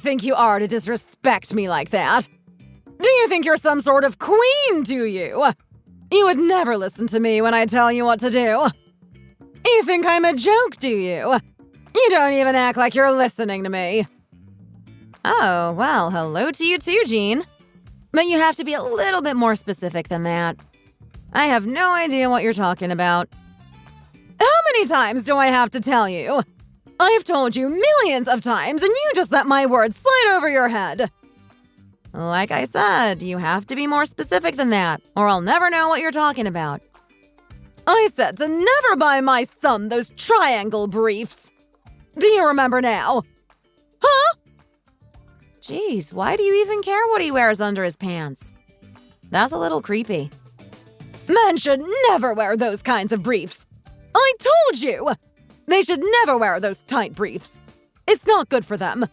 think you are to disrespect me like that? Do you think you're some sort of queen, do you? You would never listen to me when I tell you what to do. You think I'm a joke, do you? You don't even act like you're listening to me. Oh, well, hello to you too, Jean. But you have to be a little bit more specific than that. I have no idea what you're talking about. How many times do I have to tell you? I've told you millions of times, and you just let my words slide over your head. Like I said, you have to be more specific than that, or I'll never know what you're talking about. I said to never buy my son those triangle briefs. Do you remember now? Huh? Jeez, why do you even care what he wears under his pants? That's a little creepy. Men should never wear those kinds of briefs. I told you! They should never wear those tight briefs. It's not good for them.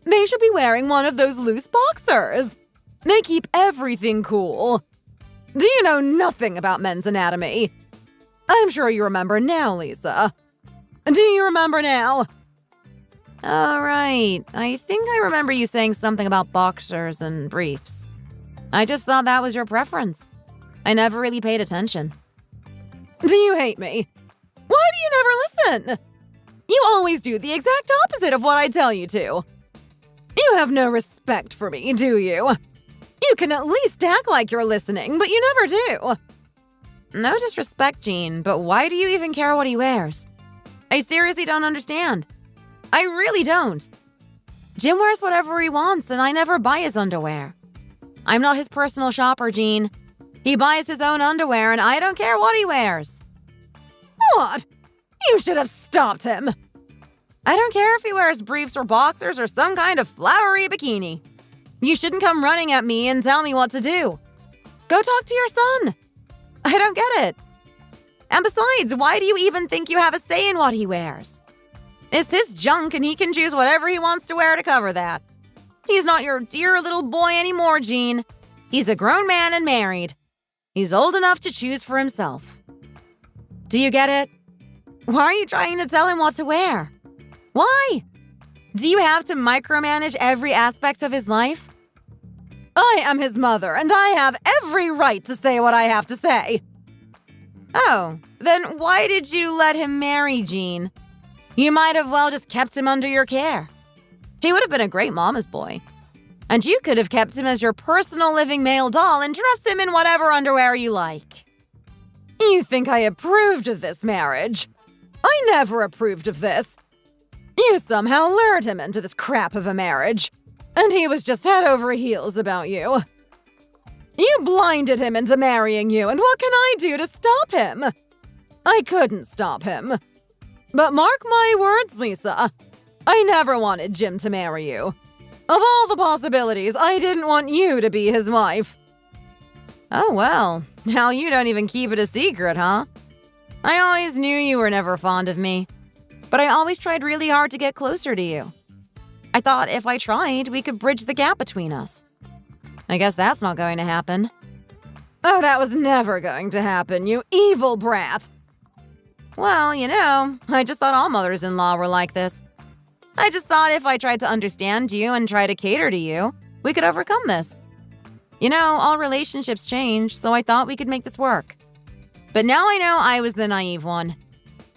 They should be wearing one of those loose boxers. They keep everything cool. Do you know nothing about men's anatomy? I'm sure you remember now, Lisa. Do you remember now? All right. I think I remember you saying something about boxers and briefs. I just thought that was your preference. I never really paid attention. Do you hate me? Why do you never listen? You always do the exact opposite of what I tell you to. You have no respect for me, do you? You can at least act like you're listening, but you never do. No disrespect, Jean, but why do you even care what he wears? I seriously don't understand. I really don't. Jim wears whatever he wants, and I never buy his underwear. I'm not his personal shopper, Jean. He buys his own underwear, and I don't care what he wears. What? You should have stopped him. I don't care if he wears briefs or boxers or some kind of flowery bikini. You shouldn't come running at me and tell me what to do. Go talk to your son. I don't get it. And besides, why do you even think you have a say in what he wears? It's his junk and he can choose whatever he wants to wear to cover that. He's not your dear little boy anymore, Jean. He's a grown man and married. He's old enough to choose for himself. Do you get it? Why are you trying to tell him what to wear? Why? Do you have to micromanage every aspect of his life? I am his mother, and I have every right to say what I have to say. Oh, then why did you let him marry Jean? You might have well just kept him under your care. He would have been a great mama's boy. And you could have kept him as your personal living male doll and dressed him in whatever underwear you like. You think I approved of this marriage? I never approved of this. You somehow lured him into this crap of a marriage, and he was just head over heels about you. You blinded him into marrying you, and what can I do to stop him? I couldn't stop him. But mark my words, Lisa. I never wanted Jim to marry you. Of all the possibilities, I didn't want you to be his wife. Oh well, now you don't even keep it a secret, huh? I always knew you were never fond of me, but I always tried really hard to get closer to you. I thought if I tried, we could bridge the gap between us. I guess that's not going to happen. Oh, that was never going to happen, you evil brat. Well, you know, I just thought all mothers-in-law were like this. I just thought if I tried to understand you and try to cater to you, we could overcome this. You know, all relationships change, so I thought we could make this work. But now I know I was the naive one.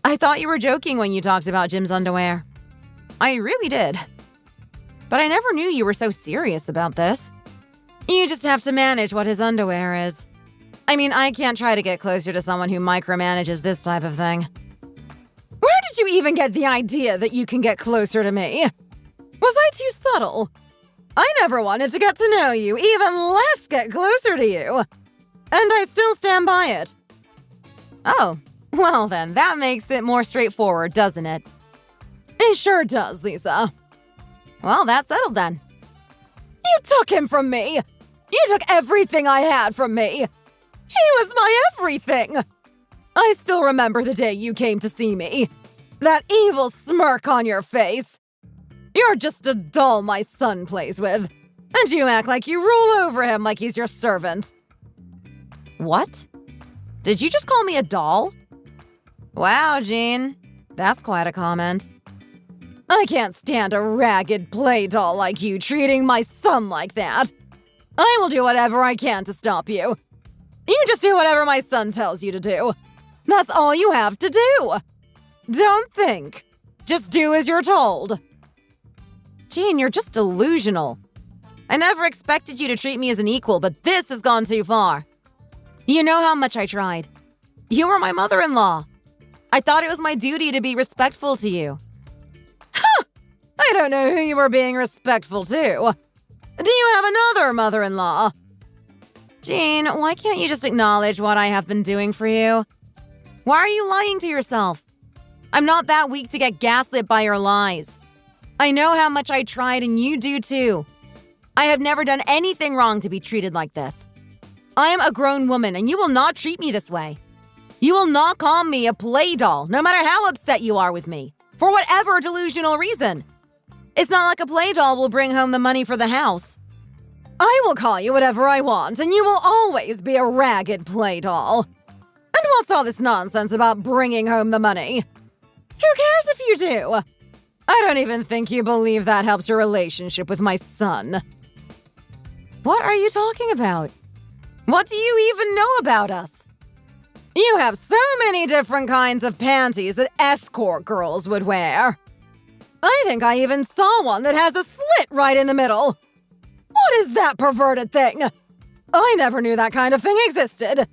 I thought you were joking when you talked about Jim's underwear. I really did. But I never knew you were so serious about this. You just have to manage what his underwear is. I mean, I can't try to get closer to someone who micromanages this type of thing. Where did you even get the idea that you can get closer to me? Was I too subtle? I never wanted to get to know you, even less get closer to you. And I still stand by it. Oh, well then, that makes it more straightforward, doesn't it? It sure does, Lisa. Well, that's settled then. You took him from me! You took everything I had from me! He was my everything! I still remember the day you came to see me. That evil smirk on your face. You're just a doll my son plays with, and you act like you rule over him like he's your servant. What? Did you just call me a doll? Wow, Jean. That's quite a comment. I can't stand a ragged play doll like you treating my son like that. I will do whatever I can to stop you. You just do whatever my son tells you to do. That's all you have to do. Don't think. Just do as you're told. Jean, you're just delusional. I never expected you to treat me as an equal, but this has gone too far. You know how much I tried. You were my mother-in-law. I thought it was my duty to be respectful to you. Huh! I don't know who you were being respectful to. Do you have another mother-in-law? Jean, why can't you just acknowledge what I have been doing for you? Why are you lying to yourself? I'm not that weak to get gaslit by your lies. I know how much I tried and you do too. I have never done anything wrong to be treated like this. I am a grown woman and you will not treat me this way. You will not call me a play doll, no matter how upset you are with me, for whatever delusional reason. It's not like a play doll will bring home the money for the house. I will call you whatever I want, and you will always be a ragged play doll. And what's all this nonsense about bringing home the money? Who cares if you do? I don't even think you believe that helps your relationship with my son. What are you talking about? What do you even know about us? You have so many different kinds of panties that escort girls would wear. I think I even saw one that has a slit right in the middle. What is that perverted thing? I never knew that kind of thing existed.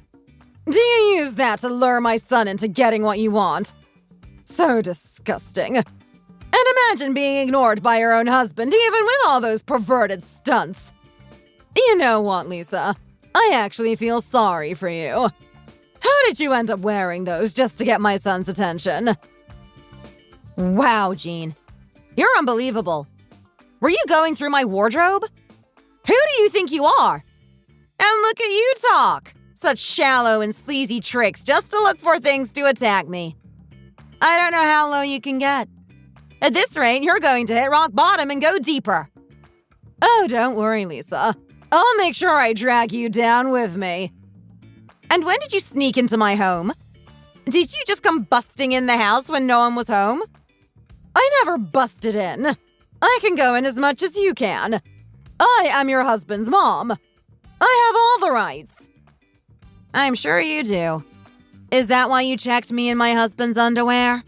Do you use that to lure my son into getting what you want? So disgusting. And imagine being ignored by your own husband, even with all those perverted stunts. You know what, Lisa? I actually feel sorry for you. How did you end up wearing those just to get my son's attention? Wow, Jean. You're unbelievable. Were you going through my wardrobe? Who do you think you are? And look at you talk. Such shallow and sleazy tricks just to look for things to attack me. I don't know how low you can get. At this rate, you're going to hit rock bottom and go deeper. Oh, don't worry, Lisa. I'll make sure I drag you down with me. And when did you sneak into my home? Did you just come busting in the house when no one was home? I never busted in. I can go in as much as you can. I am your husband's mom. I have all the rights. I'm sure you do. Is that why you checked me in my husband's underwear?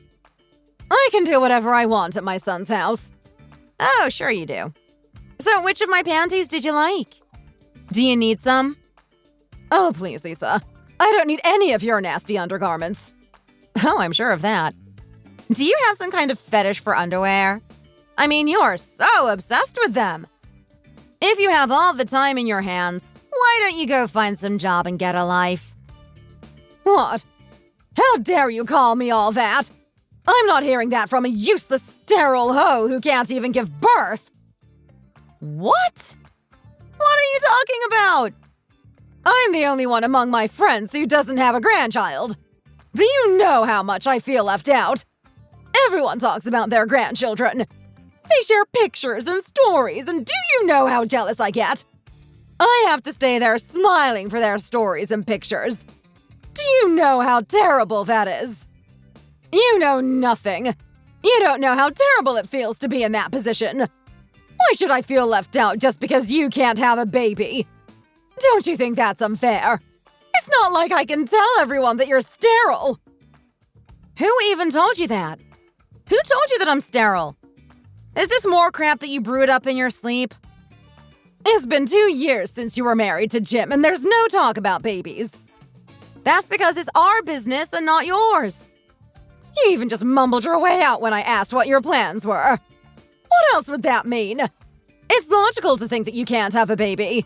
I can do whatever I want at my son's house. Oh, sure you do. So which of my panties did you like? Do you need some? Oh, please, Lisa. I don't need any of your nasty undergarments. Oh, I'm sure of that. Do you have some kind of fetish for underwear? I mean, you're so obsessed with them. If you have all the time in your hands, why don't you go find some job and get a life? What? How dare you call me all that? I'm not hearing that from a useless, sterile hoe who can't even give birth. What? What are you talking about? I'm the only one among my friends who doesn't have a grandchild. Do you know how much I feel left out? Everyone talks about their grandchildren. They share pictures and stories, and do you know how jealous I get? I have to stay there smiling for their stories and pictures. Do you know how terrible that is? You know nothing. You don't know how terrible it feels to be in that position. Why should I feel left out just because you can't have a baby? Don't you think that's unfair? It's not like I can tell everyone that you're sterile. Who even told you that? Who told you that I'm sterile? Is this more crap that you brewed up in your sleep? It's been 2 years since you were married to Jim, and there's no talk about babies. That's because it's our business and not yours. You even just mumbled your way out when I asked what your plans were. What else would that mean? It's logical to think that you can't have a baby.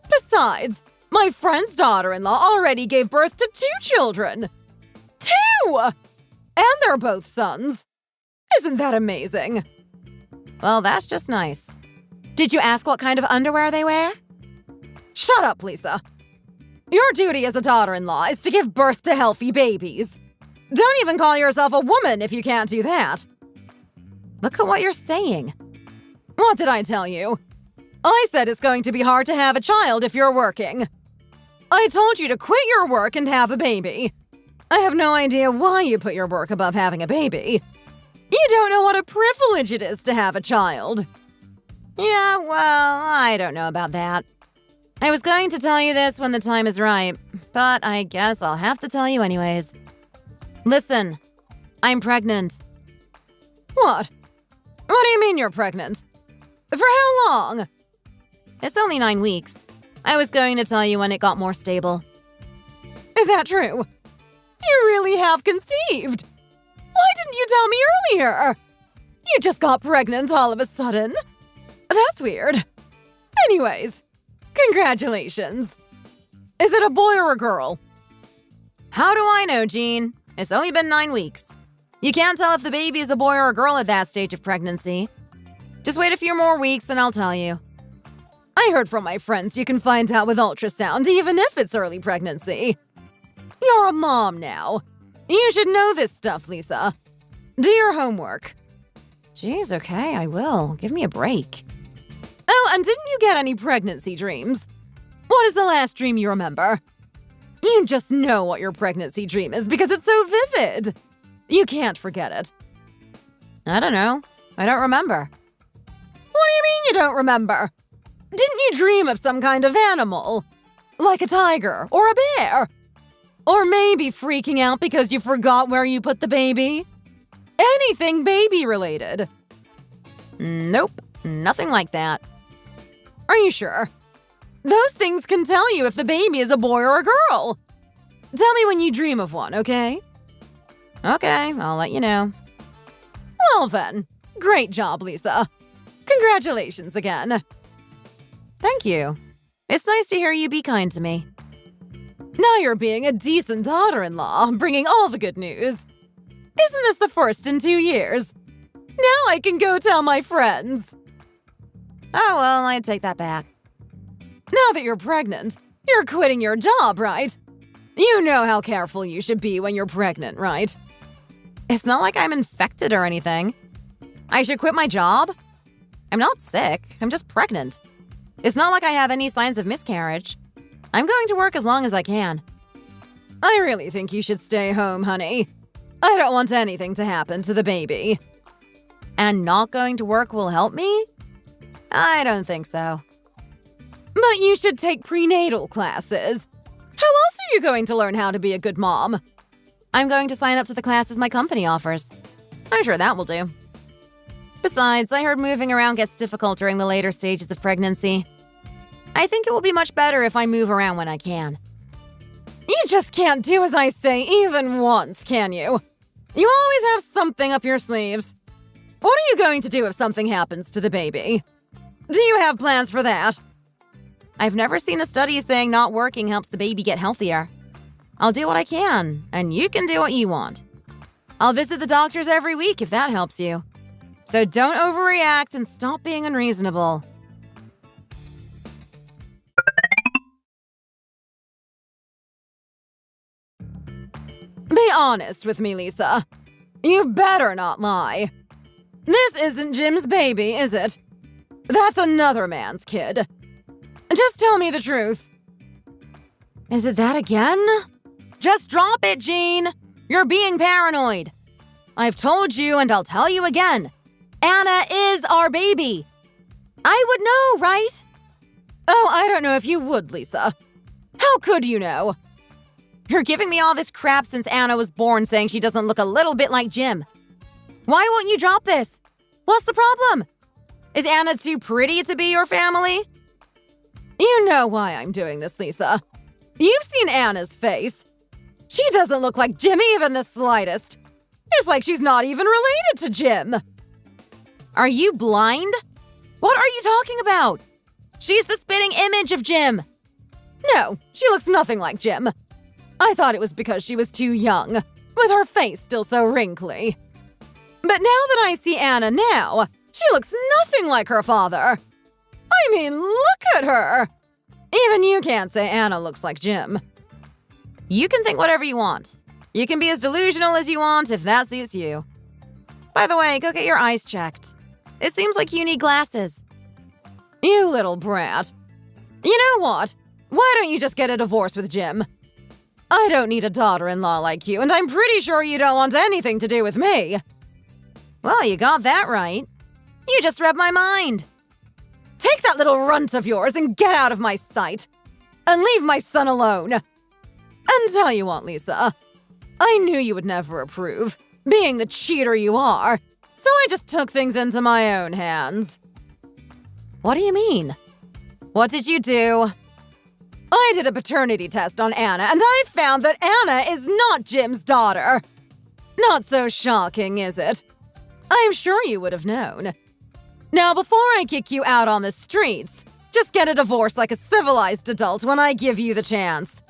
Besides, my friend's daughter-in-law already gave birth to 2 children. 2! And they're both sons. Isn't that amazing? Well, that's just nice. Did you ask what kind of underwear they wear? Shut up, Lisa. Your duty as a daughter-in-law is to give birth to healthy babies. Don't even call yourself a woman if you can't do that. Look at what you're saying. What did I tell you? I said it's going to be hard to have a child if you're working. I told you to quit your work and have a baby. I have no idea why you put your work above having a baby. You don't know what a privilege it is to have a child. Yeah, well, I don't know about that. I was going to tell you this when the time is right, but I guess I'll have to tell you anyways. Listen, I'm pregnant. What? What do you mean you're pregnant? For how long? It's only 9 weeks. I was going to tell you when it got more stable. Is that true? You really have conceived. Why didn't you tell me earlier? You just got pregnant all of a sudden. That's weird. Anyways, congratulations. Is it a boy or a girl? How do I know, Jean? It's only been 9 weeks. You can't tell if the baby is a boy or a girl at that stage of pregnancy. Just wait a few more weeks and I'll tell you. I heard from my friends you can find out with ultrasound even if it's early pregnancy. You're a mom now. You should know this stuff, Lisa. Do your homework. Jeez, okay, I will. Give me a break. Oh, and didn't you get any pregnancy dreams? What is the last dream you remember? You just know what your pregnancy dream is because it's so vivid. You can't forget it. I don't know. I don't remember. What do you mean you don't remember? Didn't you dream of some kind of animal? Like a tiger or a bear? Or maybe freaking out because you forgot where you put the baby? Anything baby-related. Nope, nothing like that. Are you sure? Those things can tell you if the baby is a boy or a girl. Tell me when you dream of one, okay? Okay, I'll let you know. Well then, great job, Lisa. Congratulations again. Thank you. It's nice to hear you be kind to me. Now you're being a decent daughter-in-law, bringing all the good news. Isn't this the first in 2 years? Now I can go tell my friends. Oh, well, I take that back. Now that you're pregnant, you're quitting your job, right? You know how careful you should be when you're pregnant, right? It's not like I'm infected or anything. I should quit my job? I'm not sick, I'm just pregnant. It's not like I have any signs of miscarriage. I'm going to work as long as I can. I really think you should stay home, honey. I don't want anything to happen to the baby. And not going to work will help me? I don't think so. But you should take prenatal classes. How else are you going to learn how to be a good mom? I'm going to sign up to the classes my company offers. I'm sure that will do. Besides, I heard moving around gets difficult during the later stages of pregnancy. I think it will be much better if I move around when I can. You just can't do as I say even once, can you? You always have something up your sleeves. What are you going to do if something happens to the baby? Do you have plans for that? I've never seen a study saying not working helps the baby get healthier. I'll do what I can, and you can do what you want. I'll visit the doctors every week if that helps you. So don't overreact and stop being unreasonable. Be honest with me, Lisa. You better not lie. This isn't Jim's baby, is it? That's another man's kid. Just tell me the truth. Is it that again? Just drop it, Jean. You're being paranoid. I've told you and I'll tell you again. Anna is our baby. I would know, right? Oh, I don't know if you would, Lisa. How could you know? You're giving me all this crap since Anna was born saying she doesn't look a little bit like Jim. Why won't you drop this? What's the problem? Is Anna too pretty to be your family? You know why I'm doing this, Lisa. You've seen Anna's face. She doesn't look like Jim even the slightest. It's like she's not even related to Jim. Are you blind? What are you talking about? She's the spitting image of Jim. No, she looks nothing like Jim. I thought it was because she was too young, with her face still so wrinkly. But now that I see Anna now, she looks nothing like her father. I mean, look at her. Even you can't say Anna looks like Jim. You can think whatever you want. You can be as delusional as you want if that suits you. By the way, go get your eyes checked. It seems like you need glasses. You little brat. You know what? Why don't you just get a divorce with Jim? I don't need a daughter-in-law like you, and I'm pretty sure you don't want anything to do with me. Well, you got that right. You just read my mind. Take that little runt of yours and get out of my sight. And leave my son alone. And tell you what, Lisa, I knew you would never approve, being the cheater you are, so I just took things into my own hands. What do you mean? What did you do? I did a paternity test on Anna, and I found that Anna is not Jim's daughter. Not so shocking, is it? I'm sure you would have known. Now, before I kick you out on the streets, just get a divorce like a civilized adult when I give you the chance.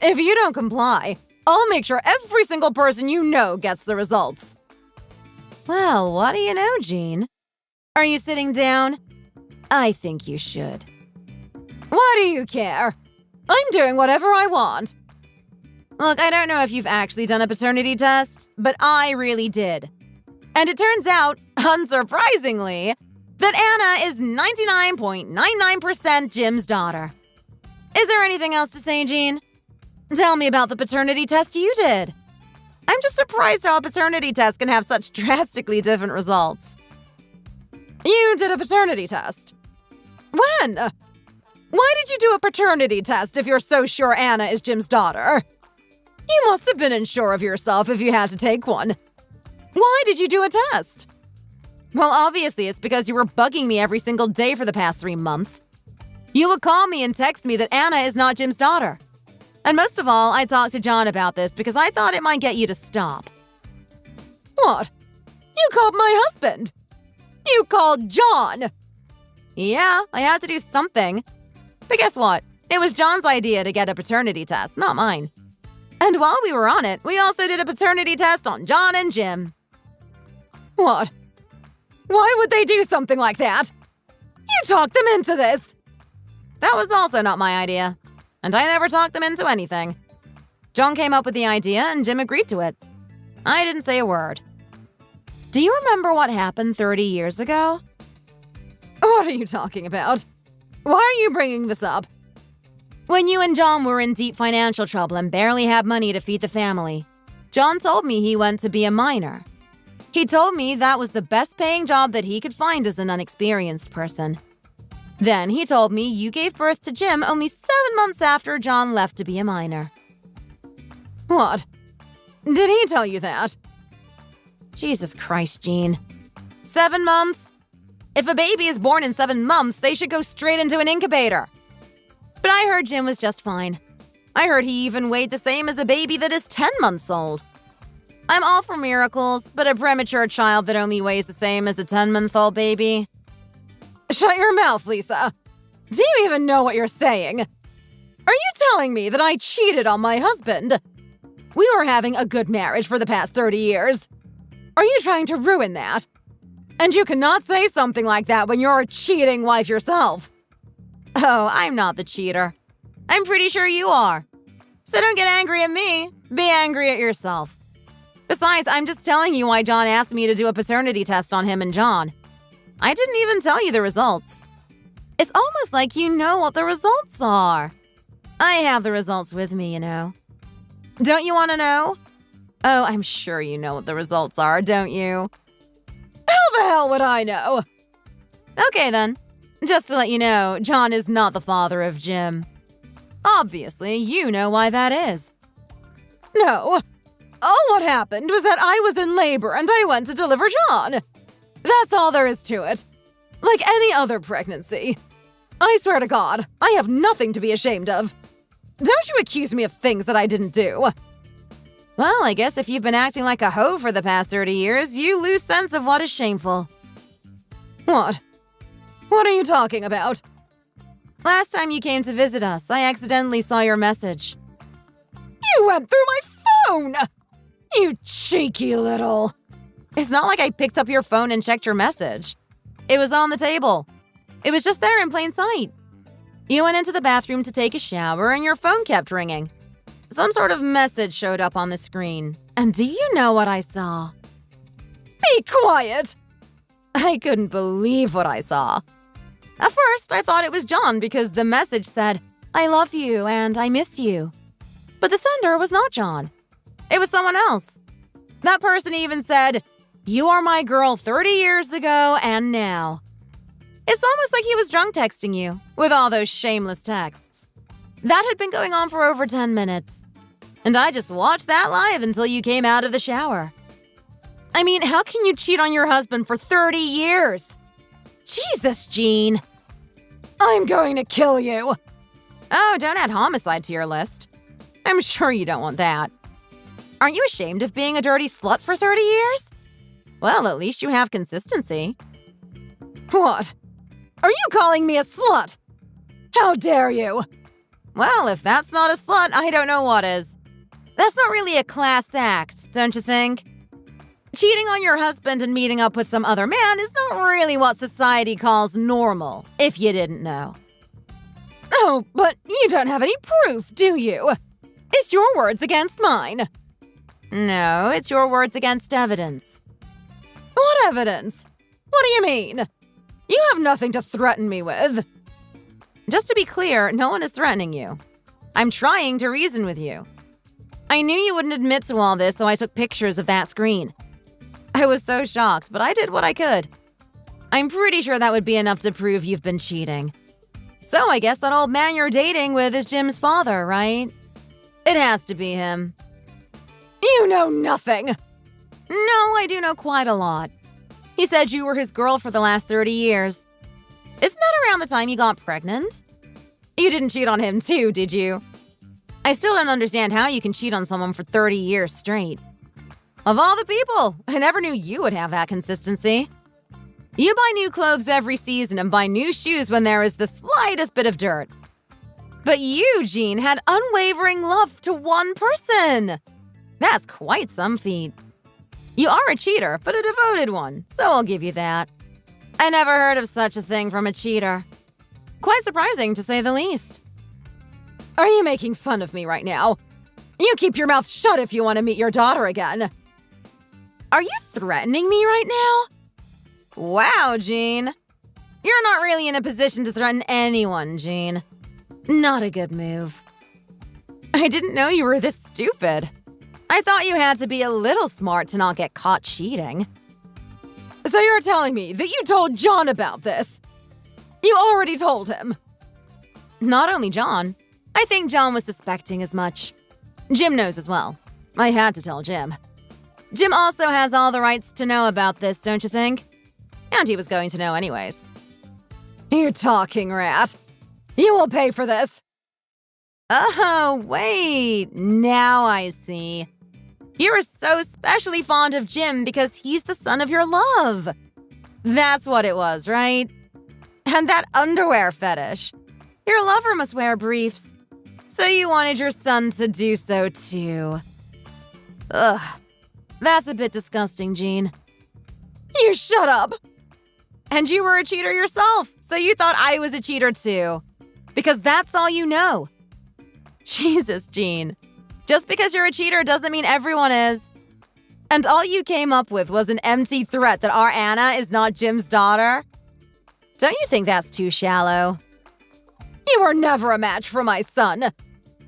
If you don't comply, I'll make sure every single person you know gets the results. Well, what do you know, Jean? Are you sitting down? I think you should. Why do you care? I'm doing whatever I want. Look, I don't know if you've actually done a paternity test, but I really did. And it turns out, unsurprisingly, that Anna is 99.99% Jim's daughter. Is there anything else to say, Jean? Tell me about the paternity test you did. I'm just surprised how a paternity test can have such drastically different results. You did a paternity test? When? Why did you do a paternity test if you're so sure Anna is Jim's daughter? You must have been unsure of yourself if you had to take one. Why did you do a test? Well, obviously it's because you were bugging me every single day for the past 3 months. You would call me and text me that Anna is not Jim's daughter. And most of all, I talked to John about this because I thought it might get you to stop. What? You called my husband? You called John? Yeah, I had to do something. But guess what? It was John's idea to get a paternity test, not mine. And while we were on it, we also did a paternity test on John and Jim. What? Why would they do something like that? You talked them into this. That was also not my idea. And I never talked them into anything. John came up with the idea and Jim agreed to it. I didn't say a word. Do you remember what happened 30 years ago? What are you talking about? Why are you bringing this up? When you and John were in deep financial trouble and barely had money to feed the family, John told me he went to be a miner. He told me that was the best paying job that he could find as an unexperienced person. Then he told me you gave birth to Jim only 7 months after John left to be a miner. What? Did he tell you that? Jesus Christ, Jean. 7 months? If a baby is born in 7 months, they should go straight into an incubator. But I heard Jim was just fine. I heard he even weighed the same as a baby that is 10 months old. I'm all for miracles, but a premature child that only weighs the same as a 10-month-old baby? Shut your mouth, Lisa. Do you even know what you're saying? Are you telling me that I cheated on my husband? We were having a good marriage for the past 30 years. Are you trying to ruin that? And you cannot say something like that when you're a cheating wife yourself. Oh, I'm not the cheater. I'm pretty sure you are. So don't get angry at me. Be angry at yourself. Besides, I'm just telling you why John asked me to do a paternity test on him and John. I didn't even tell you the results. It's almost like you know what the results are. I have the results with me, you know. Don't you want to know? Oh, I'm sure you know what the results are, don't you? How the hell would I know? Okay, then. Just to let you know, John is not the father of Jim. Obviously, you know why that is. No. All what happened was that I was in labor and I went to deliver John. That's all there is to it. Like any other pregnancy. I swear to God, I have nothing to be ashamed of. Don't you accuse me of things that I didn't do. Well, I guess if you've been acting like a hoe for the past 30 years, you lose sense of what is shameful. What? What are you talking about? Last time you came to visit us, I accidentally saw your message. You went through my phone! You cheeky little... It's not like I picked up your phone and checked your message. It was on the table. It was just there in plain sight. You went into the bathroom to take a shower and your phone kept ringing. Some sort of message showed up on the screen. And do you know what I saw? Be quiet! I couldn't believe what I saw. At first, I thought it was John because the message said, "I love you and I miss you." But the sender was not John. It was someone else. That person even said, You are my girl 30 years ago and now. It's almost like he was drunk texting you, with all those shameless texts. That had been going on for over 10 minutes. And I just watched that live until you came out of the shower. I mean, how can you cheat on your husband for 30 years? Jesus, Jean. I'm going to kill you. Oh, don't add homicide to your list. I'm sure you don't want that. Aren't you ashamed of being a dirty slut for 30 years? Well, at least you have consistency. What? Are you calling me a slut? How dare you? Well, if that's not a slut, I don't know what is. That's not really a class act, don't you think? Cheating on your husband and meeting up with some other man is not really what society calls normal, if you didn't know. Oh, but you don't have any proof, do you? It's your words against mine. No, it's your words against evidence. What evidence? What do you mean? You have nothing to threaten me with. Just to be clear, no one is threatening you. I'm trying to reason with you. I knew you wouldn't admit to all this, so I took pictures of that screen. I was so shocked, but I did what I could. I'm pretty sure that would be enough to prove you've been cheating. So I guess that old man you're dating with is Jim's father, right? It has to be him. You know nothing. No, I do know quite a lot. He said you were his girl for the last 30 years. Isn't that around the time you got pregnant? You didn't cheat on him too, did you? I still don't understand how you can cheat on someone for 30 years straight. Of all the people, I never knew you would have that consistency. You buy new clothes every season and buy new shoes when there is the slightest bit of dirt. But you, Jean, had unwavering love to one person. That's quite some feat. You are a cheater, but a devoted one, so I'll give you that. I never heard of such a thing from a cheater. Quite surprising, to say the least. Are you making fun of me right now? You keep your mouth shut if you want to meet your daughter again. Are you threatening me right now? Wow, Jean. You're not really in a position to threaten anyone, Jean. Not a good move. I didn't know you were this stupid. I thought you had to be a little smart to not get caught cheating. So you're telling me that you told John about this? You already told him. Not only John. I think John was suspecting as much. Jim knows as well. I had to tell Jim. Jim also has all the rights to know about this, don't you think? And he was going to know anyways. You talking rat. You will pay for this. Oh, wait. Now I see. You are so especially fond of Jim because he's the son of your love. That's what it was, right? And that underwear fetish. Your lover must wear briefs. So you wanted your son to do so too. Ugh. That's a bit disgusting, Jean. You shut up! And you were a cheater yourself, so you thought I was a cheater too. Because that's all you know. Jesus, Jean. Just because you're a cheater doesn't mean everyone is. And all you came up with was an empty threat that our Anna is not Jim's daughter? Don't you think that's too shallow? You were never a match for my son.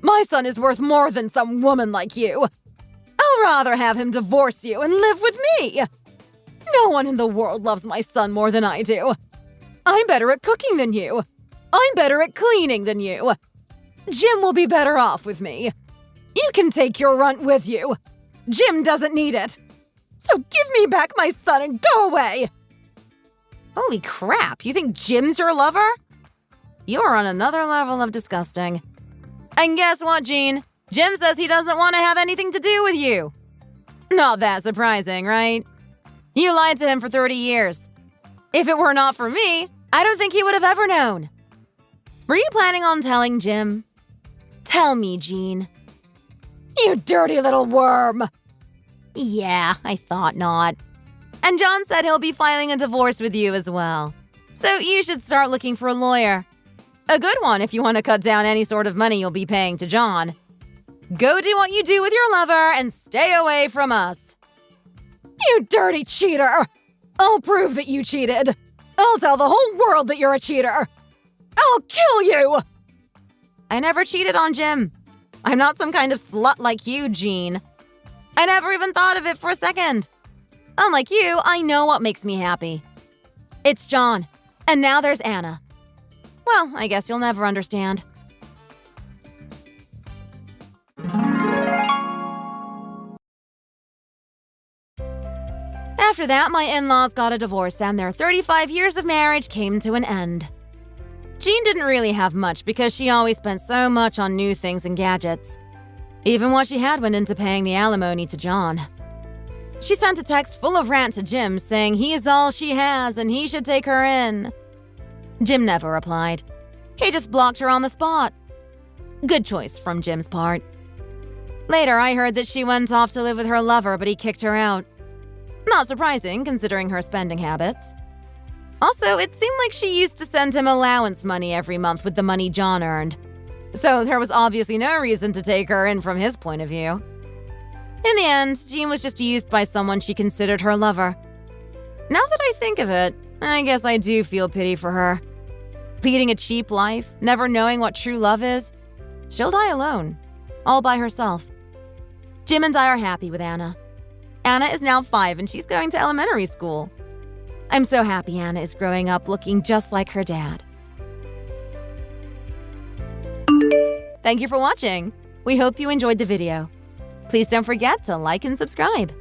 My son is worth more than some woman like you. I'll rather have him divorce you and live with me. No one in the world loves my son more than I do. I'm better at cooking than you. I'm better at cleaning than you. Jim will be better off with me. You can take your runt with you. Jim doesn't need it. So give me back my son and go away. Holy crap, you think Jim's your lover? You're on another level of disgusting. And guess what, Jean? Jim says he doesn't want to have anything to do with you. Not that surprising, right? You lied to him for 30 years. If it were not for me, I don't think he would have ever known. Were you planning on telling Jim? Tell me, Jean. You dirty little worm. Yeah, I thought not. And John said he'll be filing a divorce with you as well. So you should start looking for a lawyer. A good one if you want to cut down any sort of money you'll be paying to John. Go do what you do with your lover and stay away from us. You dirty cheater! I'll prove that you cheated. I'll tell the whole world that you're a cheater. I'll kill you! I never cheated on Jim. I'm not some kind of slut like you, Jean. I never even thought of it for a second. Unlike you, I know what makes me happy. It's John. And now there's Anna. Well, I guess you'll never understand. After that, my in-laws got a divorce and their 35 years of marriage came to an end. Jean didn't really have much because she always spent so much on new things and gadgets. Even what she had went into paying the alimony to John. She sent a text full of rant to Jim saying he is all she has and he should take her in. Jim never replied. He just blocked her on the spot. Good choice from Jim's part. Later, I heard that she went off to live with her lover, but he kicked her out. Not surprising, considering her spending habits. Also, it seemed like she used to send him allowance money every month with the money John earned. So there was obviously no reason to take her in from his point of view. In the end, Jean was just used by someone she considered her lover. Now that I think of it, I guess I do feel pity for her. Leading a cheap life, never knowing what true love is, she'll die alone, all by herself. Jim and I are happy with Anna. Anna is now 5 and she's going to elementary school. I'm so happy Anna is growing up looking just like her dad. Thank you for watching. We hope you enjoyed the video. Please don't forget to like and subscribe.